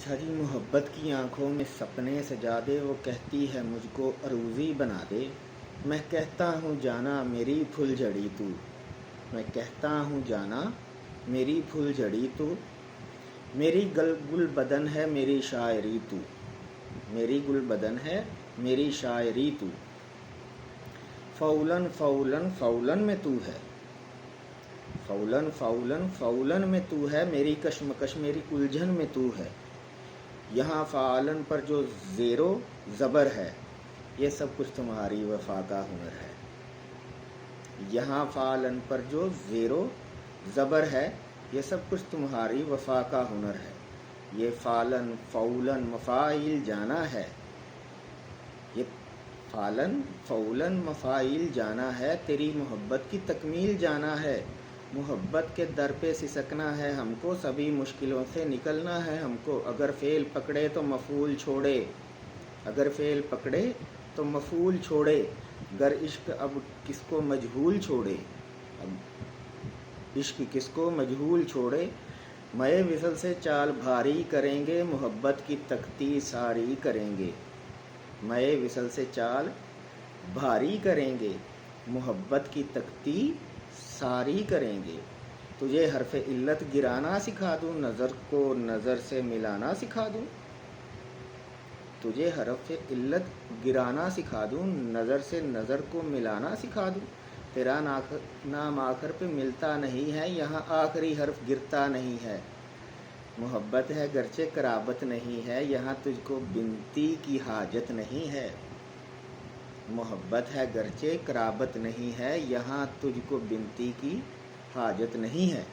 सारी मोहब्बत की आँखों में सपने सजा दे। वो कहती है मुझको अरूज़ी बना दे। मैं कहता हूँ जाना मेरी फुलझड़ी तू। मैं कहता हूँ जाना मेरी फुलझड़ी तू। मेरी गुल बदन है मेरी शायरी तू। मेरी गुल बदन है मेरी शायरी तू। फ़ौलन फ़ौलन फ़ौलन में तू है। फ़ौलन फ़ौलन फ़ौलन में तू है। मेरी कशमकश मेरी उलझन में तू है। यहाँ फ़ालन पर जो ज़ेरो ज़बर है, ये सब कुछ तुम्हारी वफ़ा का हुनर है। यहाँ फ़ालन पर जो ज़ेरो ज़बर है, ये सब कुछ तुम्हारी वफ़ा का हुनर है। ये फ़ालन फ़ौलन मफ़ाइल जाना है। ये फ़ालन फ़ौलन मफ़ाइल जाना है। तेरी मोहब्बत की तकमील जाना है। मोहब्बत के दर पे सिसकना है हमको। सभी मुश्किलों से निकलना है हमको। अगर फ़ेल पकड़े तो मफ़ूल छोड़े। अगर फ़ेल पकड़े तो मफ़ूल छोड़े। गर इश्क अब किसको मजहूल छोड़े। अब इश्क किसको मजहूल छोड़े। मए विसल से चाल भारी करेंगे। मोहब्बत की तख्ती सारी करेंगे। मए विसल से चाल भारी करेंगे। मोहब्बत की तख्ती सारी करेंगे। तुझे हरफ इल्लत गिराना सिखा दूँ। नज़र को नज़र से मिलाना सिखा दूँ। तुझे हरफ इल्लत गिराना सिखा दूँ। नज़र से नज़र को मिलाना सिखा दूँ। तेरा नाम आखिर पे मिलता नहीं है। यहाँ आखिरी हर्फ गिरता नहीं है। मोहब्बत है गरचे कराबत नहीं है। यहाँ तुझको बिनती की हाजत नहीं है। मोहब्बत है गरचे कराबत नहीं है। यहाँ तुझको बिनती की हाजत नहीं है।